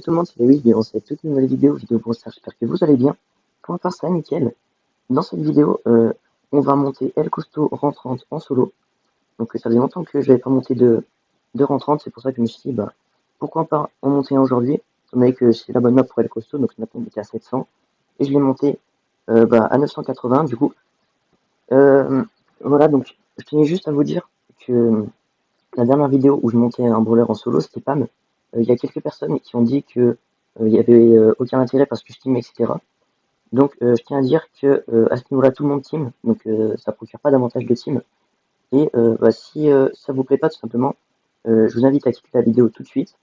tout le monde, c'est Lewis, bienvenue dans toute une nouvelle vidéo pour ça, j'espère que vous allez bien. Comment faire ça, nickel. Dans cette vidéo, on va monter El Costo rentrante en solo. Donc ça faisait longtemps que je n'avais pas monté de rentrante, c'est pour ça que je me suis dit, bah, pourquoi pas en monter un aujourd'hui, étant donné que c'est la bonne map pour El Costo, donc maintenant on était à 700, et je l'ai monté à 980 du coup. Voilà, donc je tenais juste à vous dire que la dernière vidéo où je montais un brawler en solo, c'était Pam. Il y a quelques personnes qui ont dit que il y avait aucun intérêt parce que je team, etc. Donc je tiens à dire que à ce niveau-là, tout le monde team, donc ça procure pas davantage de team. Et bah, si ça vous plaît pas, tout simplement, je vous invite à quitter la vidéo tout de suite.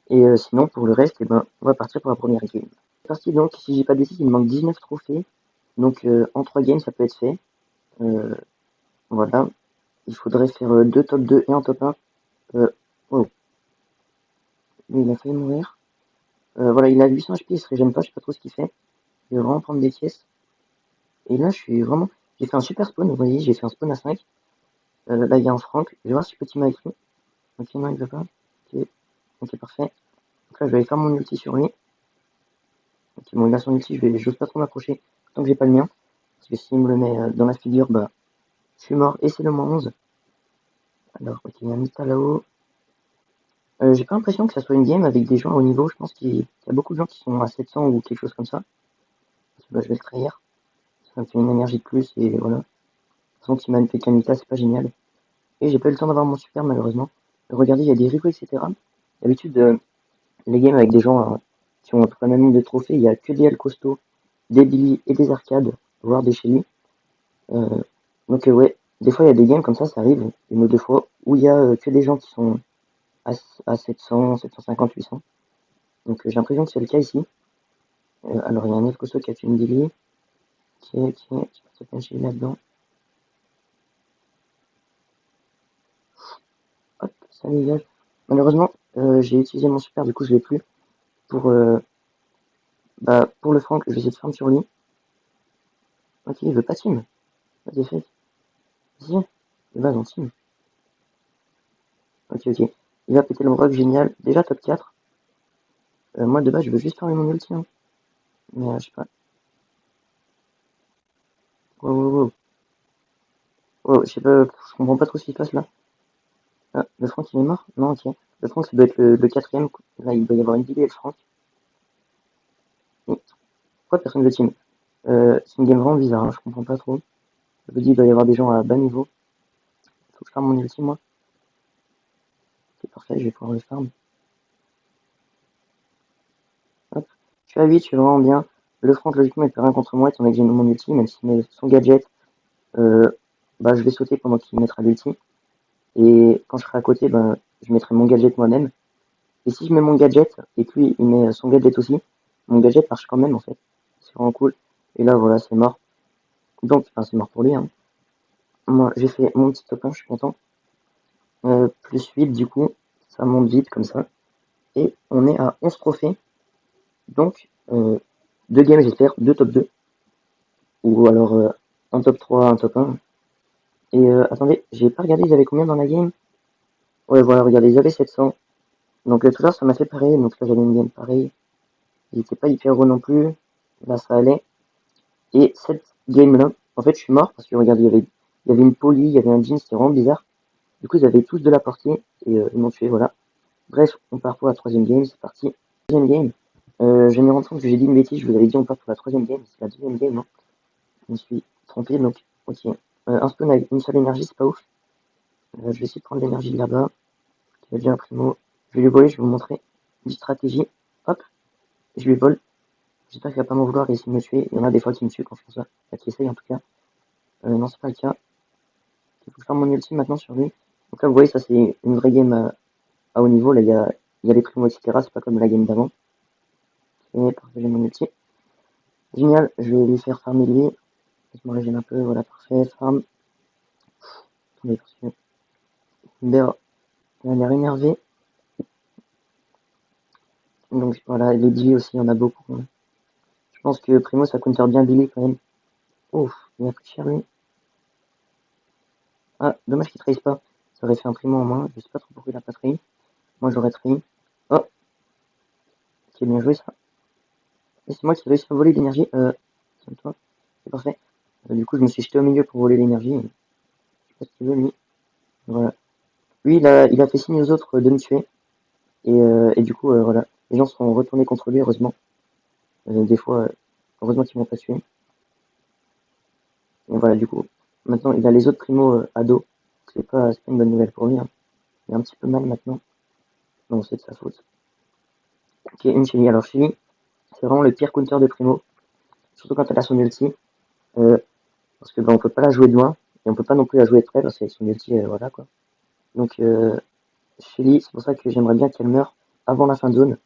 Et sinon, pour le reste, eh ben, on va partir pour la première game. C'est parti donc, si j'ai pas de bêtises, il me manque 19 trophées. Donc en 3 games, ça peut être fait. Voilà. Il faudrait faire 2 top 2 et un top 1. Oh, il a failli mourir. Voilà, il a 800 HP, il se régène pas, je sais pas trop ce qu'il fait. Il va vraiment prendre des pièces. Et là, je suis vraiment... J'ai fait un super spawn, vous voyez, j'ai fait un spawn à 5. Là, il y a un Franck. Je vais voir si petit m'a écrit. Ok, non, il veut pas. Ok, ok, parfait. Donc là, je vais aller faire mon ulti sur lui. Ok, bon, il a son ulti, j'ose pas trop m'approcher tant que j'ai pas le mien. Parce que s'il me le met dans la figure, bah, je suis mort. Et c'est le moins 11. Alors, ok, il y a Mita là-haut. J'ai pas l'impression que ça soit une game avec des gens à haut niveau. Je pense qu'il y a beaucoup de gens qui sont à 700 ou quelque chose comme ça. Bah, je vais le trahir. Ça me fait une énergie de plus et voilà. De toute façon, si man fait Kamita, c'est pas génial. Et j'ai pas eu le temps d'avoir mon super malheureusement. Regardez, il y a des rivaux, etc. D'habitude, les games avec des gens qui ont pas le même nombre de trophées, il y a que des El Costo, des Billy et des arcades, voire des Shelly. Donc ouais, des fois il y a des games comme ça arrive, une ou deux fois, où il y a que des gens qui sont à 700, 750, 800. Donc j'ai l'impression que c'est le cas ici. Alors il y a un El Costo qui a fait une Billy, qui va se cacher là-dedans. Hop, ça dégage. Malheureusement, j'ai utilisé mon super, du coup je l'ai plus. Pour, pour le Franck, je vais essayer de farm sur lui. Ok, il veut pas team. Pas des fake. Si, il va en team. Ok, ok. Il va péter le rock, génial. Déjà top 4. Moi de base, je veux juste farmer mon ulti. Hein. Mais je sais pas. Wow, wow, wow. Wow, je sais pas, je comprends pas trop ce qui se passe là. Ah, le Franck il est mort? Non, ok. Le Franck ça doit être le quatrième. Là, il doit y avoir une vidéo et le Franck. Et pourquoi personne veut team? C'est une game vraiment bizarre, hein, je comprends pas trop. Je vous dis, il doit y avoir des gens à bas niveau. Faut que je farme mon ulti, moi. C'est parfait, je vais pouvoir le farm. Hop. Je suis à 8, je suis vraiment bien. Le Franck, logiquement, il peut rien contre moi, étant donné que j'ai mon ulti, même s'il met son gadget. Euh, je vais sauter pendant qu'il mettra l'ulti. Et quand je serai à côté, je mettrai mon gadget moi-même. Et si je mets mon gadget et que lui, il met son gadget aussi, mon gadget marche quand même, en fait. C'est vraiment cool. Et là, voilà, c'est mort. Donc, enfin, c'est mort pour lui, hein. Moi, j'ai fait mon petit top 1, je suis content. Plus 8, du coup, ça monte vite comme ça. Et on est à 11 trophées. Donc, 2 games, j'espère, 2 top 2. Ou alors un top 3, un top 1. Et attendez, j'ai pas regardé, ils avaient combien dans la game? Ouais, voilà, regardez, ils avaient 700. Donc tout à l'heure, ça m'a fait pareil. Donc là, j'avais une game pareille. Ils étaient pas hyper gros non plus. Là, ça allait. Et cette game-là, en fait, je suis mort parce que regardez, il y avait une poly, il y avait un jean, c'était vraiment bizarre. Du coup, ils avaient tous de la portée et ils m'ont tué, voilà. Bref, on part pour la troisième game, c'est parti. Deuxième game. Je me rends compte que j'ai dit une bêtise, je vous avais dit on part pour la troisième game, c'est la deuxième game, hein. Je me suis trompé, donc, ok. Un spawn avec une seule énergie, c'est pas ouf. Je vais essayer de prendre l'énergie de là-bas. Il y a déjà un primo. Je vais lui voler, je vais vous montrer une stratégie. Hop, je lui vole. J'espère qu'il va pas m'en vouloir et essayer de me tuer. Il y en a des fois qui me tuent quand je fais ça. Enfin, qui essayent en tout cas. Non, c'est pas le cas. Il faut faire mon ulti maintenant sur lui. Donc là, vous voyez, ça c'est une vraie game à haut niveau. Là, il y a les primos, etc. C'est pas comme la game d'avant. Et partager mon ulti. Génial, je vais lui faire farmer lui. Je me régène un peu, voilà, parfait, farm. Attendez, parce que Bear, il a l'air énervé. Donc voilà, les Billy aussi, il y en a beaucoup. Je pense que Primo, ça counter bien Billy quand même. Ouf, il a pris cher lui. Ah, dommage qu'il trahisse pas. Ça aurait fait un Primo en moins. Je sais pas trop pourquoi il a pas trahi. Moi, j'aurais trahi. Oh, Ok, bien joué ça. Et c'est moi qui ai réussi à voler l'énergie. C'est toi. C'est parfait. Du coup, je me suis jeté au milieu pour voler l'énergie. Je sais pas ce qu'il veut, lui. Voilà. Lui, il a fait signe aux autres de me tuer. Et du coup, voilà. Les gens sont retournés contre lui, heureusement. Des fois, heureusement qu'ils m'ont pas tué. Et voilà, du coup. Maintenant, il a les autres primo à dos. C'est pas une bonne nouvelle pour lui, hein. Il a un petit peu mal maintenant. Non, c'est de sa faute. Ok, une Shelly. Alors, Shelly, c'est vraiment le pire counter de primo. Surtout quand elle a son ulti. Euh, Parce que on peut pas la jouer de loin. Et on peut pas non plus la jouer de près parce qu'avec son ulti, voilà quoi. Donc, Shelly, c'est pour ça que j'aimerais bien qu'elle meure avant la fin de zone.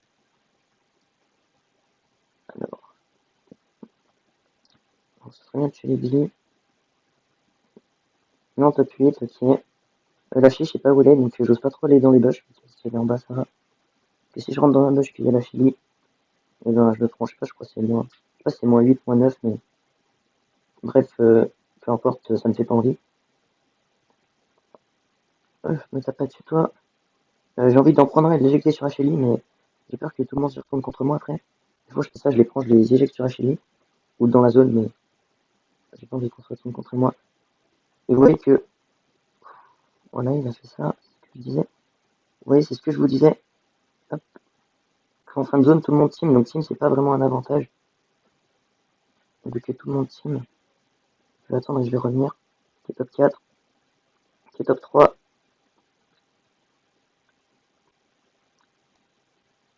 Alors, ce serait bien de tuer les Billy. Non, top 8, ok. La Shelly, je sais pas où elle est, donc j'ose pas trop aller dans les bush. Si elle est en bas, ça va. Et si je rentre dans la bush qu'il y a la Shelly, et ben je le prends, je sais pas, je crois que c'est moins. Je sais pas si c'est moins 8, moins 9, mais bref, peu importe, ça me fait pas envie. Je me tape pas dessus toi. J'ai envie d'en prendre un et de l'éjecter sur Shelly, mais j'ai peur que tout le monde se retourne contre moi après. Des fois, je fais ça, je les prends, je les éjecte sur Shelly, ou dans la zone, mais j'ai pas envie qu'on se retourne contre moi. Et vous voyez que, voilà, il a fait ça, c'est ce que je disais. Vous voyez, c'est ce que je vous disais. Hop. En fin de zone, tout le monde team, donc team, c'est pas vraiment un avantage. Vu que tout le monde team, je vais attendre et je vais revenir. Qui est top 4, qui est top 3.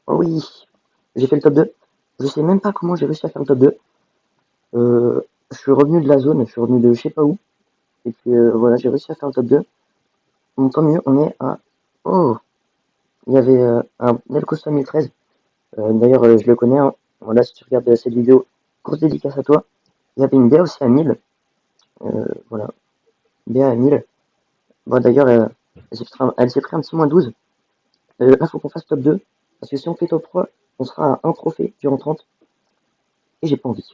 Oh oui, j'ai fait le top 2. Je sais même pas comment j'ai réussi à faire le top 2. Je suis revenu de la zone, je suis revenu de je sais pas où. Et puis voilà, j'ai réussi à faire le top 2. Bon, tant mieux, on est à... Oh, il y avait un Nelcosta 1013. D'ailleurs, je le connais, hein. Voilà, si tu regardes cette vidéo, grosse dédicace à toi. Il y avait une BA aussi à 1000. Voilà, BA à 1000. Bon, d'ailleurs, elle s'est pris un petit moins 12. Là, faut qu'on fasse top 2. Parce que si on fait top 3, on sera à un trophée durant 30. Et j'ai pas envie.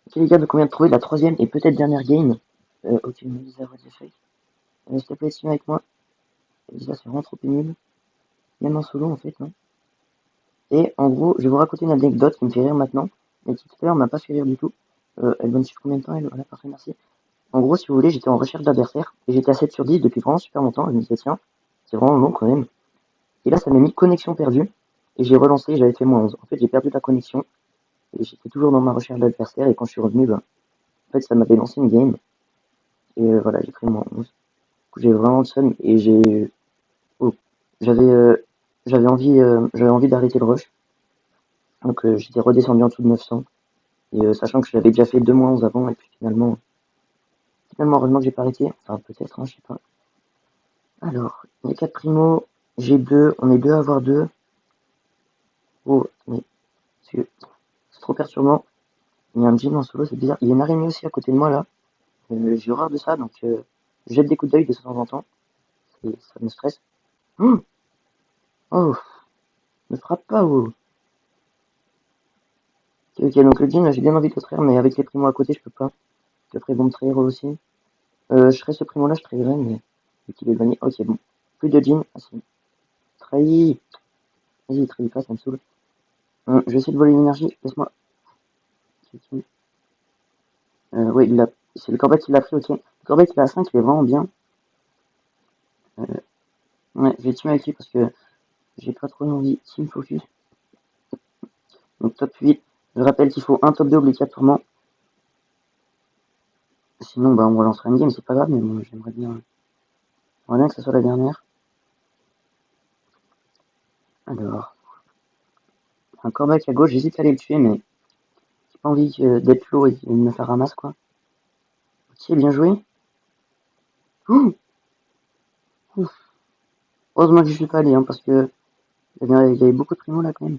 Ok, les gars, de combien de trouver la troisième et peut-être dernière game. Ok, Melissa, what the fuck. S'il te plaît, signe avec moi. Melissa, c'est vraiment trop pénible. Même en solo, en fait, hein. Et en gros, je vais vous raconter une anecdote qui me fait rire maintenant, mais qui tout à l'heure m'a pas fait rire du tout. Elle donne sur combien de temps elle? Voilà, parfait, merci. En gros, si vous voulez, j'étais en recherche d'adversaires, et j'étais à 7 sur 10 depuis vraiment super longtemps. Je me disais, tiens, c'est vraiment long quand même. Et là, ça m'a mis connexion perdue, et j'ai relancé, et j'avais fait moins 11. En fait, j'ai perdu la connexion, et j'étais toujours dans ma recherche d'adversaires, et quand je suis revenu, ben, en fait, ça m'avait lancé une game, et voilà, j'ai pris moins 11. Du coup, j'ai vraiment le seum, et oh, j'avais, j'avais envie d'arrêter le rush, donc j'étais redescendu en dessous de 900. Et sachant que je l'avais déjà fait 2 mois 11 avant, et puis finalement, heureusement que j'ai pas arrêté. Enfin, peut-être, hein, je sais pas. Alors, il y a 4 primo, j'ai 2, on est 2 à avoir 2. Oh, mais c'est trop perturbant. Il y a un Jin en solo, c'est bizarre. Il y a une araignée aussi à côté de moi là. J'ai horreur de ça, donc je jette des coups d'œil de temps en temps. Ça me stresse. Oh, oh, ne frappe pas, oh. Ok, ok, donc le Jin, là, j'ai bien envie de le trahir, mais avec les primos à côté, je peux pas. Puis après, ils vont me trahir eux aussi. Je serais ce primo là, je trahirais, mais vu qu'il est gagné. Ok, bon. Plus de Jin. Ah, si. Trahi. Vas-y, trahis pas, ça me saoule. Je vais essayer de voler l'énergie. Laisse-moi. Ouais, c'est le corbeau qui l'a pris, ok. Le corbeau qui l'a à 5, il est vraiment bien. Euh, ouais, je vais team avec lui parce que j'ai pas trop envie. Team focus. Donc top 8. Je rappelle qu'il faut un top 2 obligatoirement. Sinon, bah, on relancera une game, c'est pas grave, mais bon, j'aimerais bien que ça soit la dernière. Alors, un corbeau à gauche, j'hésite à aller le tuer, mais j'ai pas envie d'être lourd et de me faire ramasse, quoi. Ok, bien joué. Ouh, ouf. Heureusement que je suis pas allé, hein, parce que il y avait beaucoup de primo là, quand même.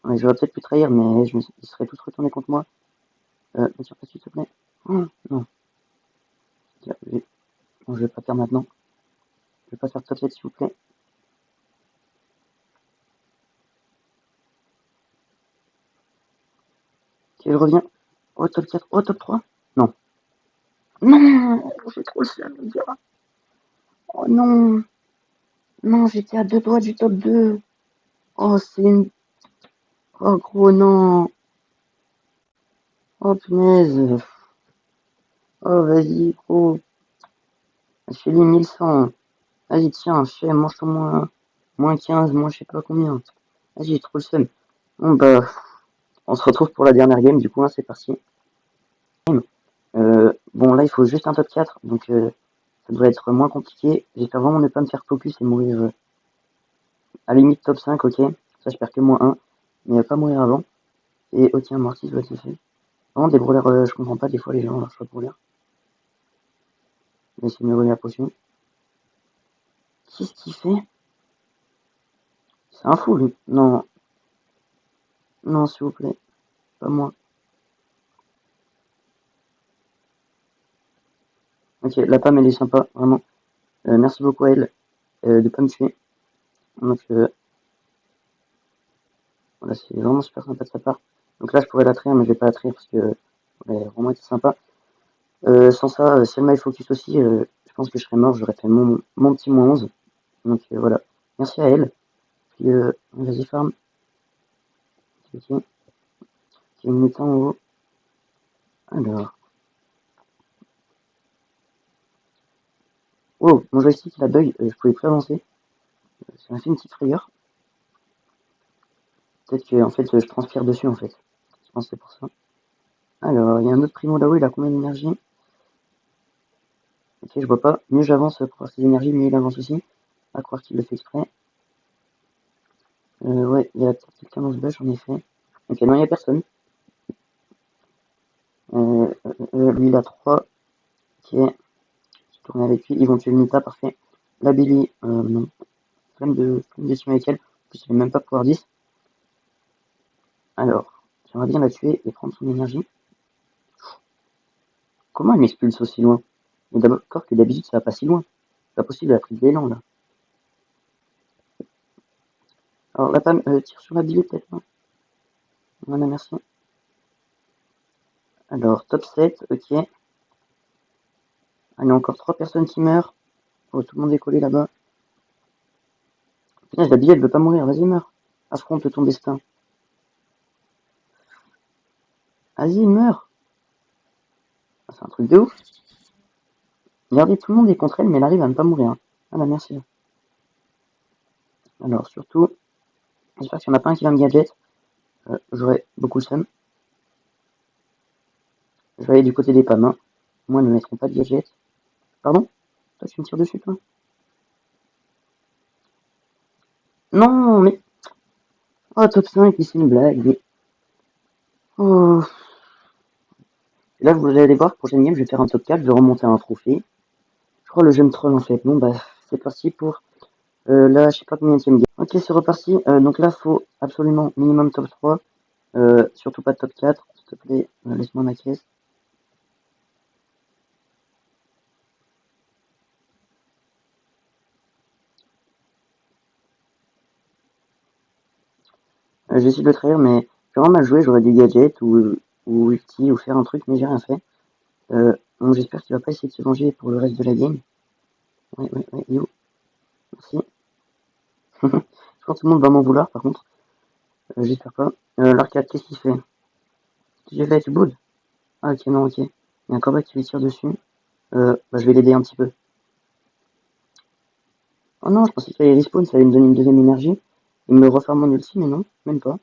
Ouais, j'aurais peut-être pu trahir, mais ils seraient tous retournés contre moi. Ne tire pas, s'il te plaît. Oh, non. Non, je vais pas faire maintenant. Je vais pas faire top 7, s'il vous plaît. Ok, je reviens. Oh, top 4. Oh, top 3. Non. Non, j'ai trop le seum, les gars. Oh non. Non, j'étais à deux doigts du top 2. Oh, c'est une Oh gros non. Oh punaise. Oh vas-y gros. Je fais les 1100. Vas-y tiens, fais, mange ton moins 15, moins je sais pas combien. Vas-y, j'ai trop le seum. Bon bah, on se retrouve pour la dernière game du coup, hein, c'est parti. Bon là il faut juste un top 4, donc ça devrait être moins compliqué. J'espère vraiment ne pas me faire focus et mourir à la limite top 5, ok. Ça je perds que moins 1, mais pas mourir avant. Et ok, un mortis doit être fait. Vraiment des brûleurs, je comprends pas des fois les gens leur choix de brûleur. Mais c'est me brûler la potion. Qu'est-ce qu'il fait? C'est un fou lui. Non, non s'il vous plaît, pas moi. Ok, la pomme elle est sympa, vraiment. Merci beaucoup à elle de pas me tuer. Donc voilà, c'est vraiment super sympa de sa part. Donc là je pourrais la trahir, mais je vais pas la trahir parce que elle a vraiment été sympa. Sans ça, si elle m'avait focus aussi, je pense que je serais mort, j'aurais fait mon petit moins 11. Donc voilà. Merci à elle. Puis vas-y farm. Ok. J'ai une mutant en haut. Alors. Wow, mon joystick il a bug, je pouvais plus avancer. Ça m'a fait une petite frayeur. Peut-être que en fait je transpire dessus en fait. Je pense que c'est pour ça. Alors, il y a un autre primo là-haut, il a combien d'énergie? Ok, je vois pas. Mieux j'avance pour voir ses énergies, mieux il avance aussi. À croire qu'il le fait exprès. Ouais, il y a peut-être quelqu'un dans ce bush en effet. Ok, non, il y a personne. Lui il a 3. Ok, je tourne avec lui. Ils vont tuer le Nita, parfait. La Billy, non. Plein de décisions avec elle. En plus, elle n'est même pas pouvoir 10. Alors, j'aimerais bien la tuer et prendre son énergie. Comment elle m'expulse aussi loin? Mais d'abord que d'habitude ça va pas si loin. C'est pas possible, elle a pris de l'élan là. Alors la femme tire sur la Billy peut-être, non? Voilà, merci. Alors, top 7, ok. Ah, il y a encore 3 personnes qui meurent. Oh, tout le monde est collé là-bas. Putain, la Billy elle veut pas mourir, vas-y meurs. Affronte ton destin. Vas-y, meurs. Ah, c'est un truc de ouf. Regardez, tout le monde est contre elle, mais elle arrive à ne pas mourir. Ah bah merci. Alors surtout, j'espère qu'il n'y en a pas un qui va me gadget. J'aurais beaucoup de seum. Je vais aller du côté des pommes. Hein. Moi, ils ne mettront pas de gadget. Pardon? Toi, tu me tires dessus, toi? Non, mais... Oh, top 5, mais c'est une blague. Mais... Oh. Et là, vous allez voir, prochaine game, je vais faire un top 4, je vais remonter un trophée. Je crois le jeu me troll, en fait. Bon, bah, c'est parti pour... là, je sais pas combien de game. Ok, c'est reparti. Donc là, faut absolument minimum top 3. Surtout pas top 4. S'il te plaît, laisse-moi ma caisse. J'essaie de le trahir, mais j'ai vraiment mal joué. J'aurais des gadgets ou ulti ou faire un truc, mais j'ai rien fait. Bon, j'espère qu'il va pas essayer de se venger pour le reste de la game. Ouais, ouais, ouais, yo, merci. Je pense que tout le monde va m'en vouloir, par contre. J'espère pas. L'arcade, qu'est-ce qu'il fait? J'ai fait, tu boudes? Ah, ok, non, ok. Il y a un combat qui lui tire dessus. Bah, je vais l'aider un petit peu. Oh non, je pensais qu'il allait respawn, ça allait me donner une deuxième énergie. Il me refaire mon ulti, mais non, même pas.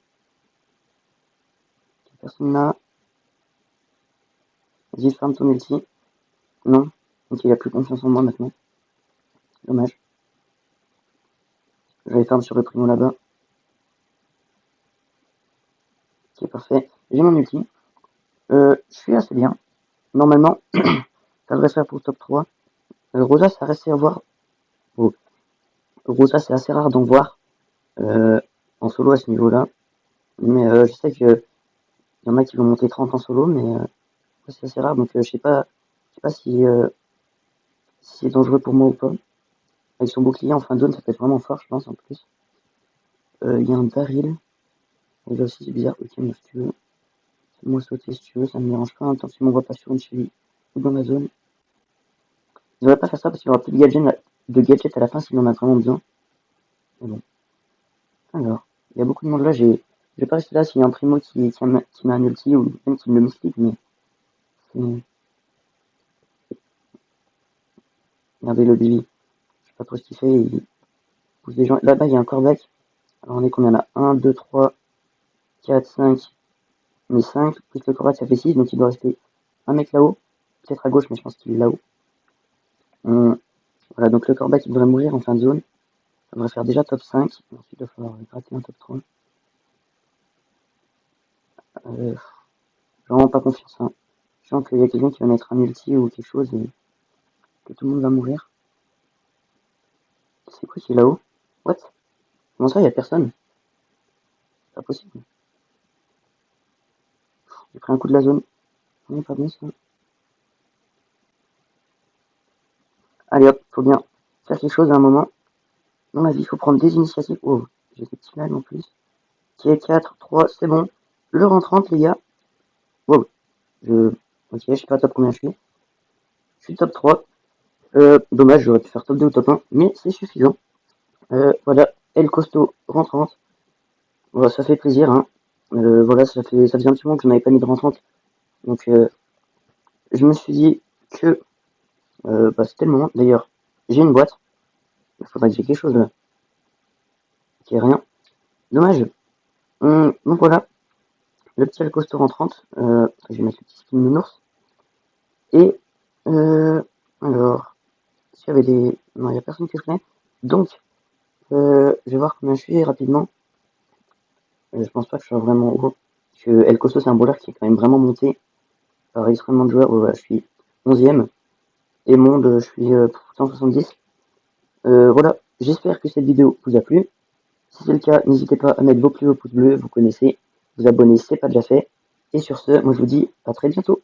Personne là. Vas-y, ferme ton ulti. Non. Donc il a plus confiance en moi maintenant. Dommage. Je vais farm sur le primo là-bas. Ok, parfait. J'ai mon ulti. Je suis assez bien. Normalement, ça devrait faire pour top 3. Rosa, ça reste à voir. Oh. Rosa, c'est assez rare d'en voir en solo à ce niveau-là. Mais je sais que y en a qui vont monter 30 en solo, mais c'est assez rare. Donc je sais pas si c'est dangereux pour moi ou pas. Avec son bouclier en fin de zone, ça peut être vraiment fort, je pense, en plus. Il y a un baril. Et là aussi, c'est bizarre. Ok, mais si tu veux, fais-moi sauter si tu veux, ça me dérange pas. Tant que tu m'envoies pas sur une chez ou dans la zone. Il devrait pas faire ça parce qu'il y aura plus de gadgets à la fin s'il en a vraiment besoin. Mais bon. Alors, il y a beaucoup de monde là, j'ai Je vais pas rester là s'il y a un primo qui met un ulti ou même qui me le misclick, mais c'est... Regardez le Billy. Je sais pas trop ce qu'il fait, il pousse des gens. Là-bas, il y a un corbac. Alors on est combien là? 1, 2, 3, 4, 5. On est 5, plus le corbac ça fait 6, donc il doit rester un mec là-haut. Peut-être à gauche, mais je pense qu'il est là-haut. Voilà, donc le corbac il devrait mourir en fin de zone. Ça devrait faire déjà top 5. Ensuite, il va falloir gratter un top 3. J'ai vraiment pas confiance. Hein. Je sens qu'il y a quelqu'un qui va mettre un ulti ou quelque chose et que tout le monde va mourir. C'est quoi qui est là-haut? What? Comment ça, il y a personne? C'est pas possible. J'ai pris un coup de la zone. Non, pas bon ça. Allez hop, faut bien faire quelque chose à un moment. Dans la vie, il faut prendre des initiatives. Oh, j'ai des petits lags en plus. Ok, 4, 3, c'est bon. Le rang 30, les gars. Wow. Ok, je sais pas top combien je suis. Je suis top 3. Dommage, j'aurais pu faire top 2 ou top 1, mais c'est suffisant. Voilà, El Costo rang 30. Voilà, ça fait plaisir, hein. Voilà, ça faisait un petit moment que je n'avais pas mis de rang 30. Donc, je me suis dit que bah, c'était le moment. D'ailleurs, j'ai une boîte. Il faudrait que j'ai quelque chose là. Qui est rien. Dommage. Donc voilà, le petit El Costo rang 30. Je vais mettre le petit skin nounours. Et, alors, s'il y avait des... Non, il n'y a personne que je connais. Donc, je vais voir combien je suis rapidement. Je pense pas que je sois vraiment haut. Parce que El Costo, c'est un bowler qui est quand même vraiment monté par extrêmement de joueurs. Voilà, je suis 11ème. Et monde, je suis 170. Voilà, j'espère que cette vidéo vous a plu. Si c'est le cas, n'hésitez pas à mettre vos plus hauts pouces bleus, vous connaissez. Vous abonner, c'est pas déjà fait. Et sur ce, moi je vous dis à très bientôt.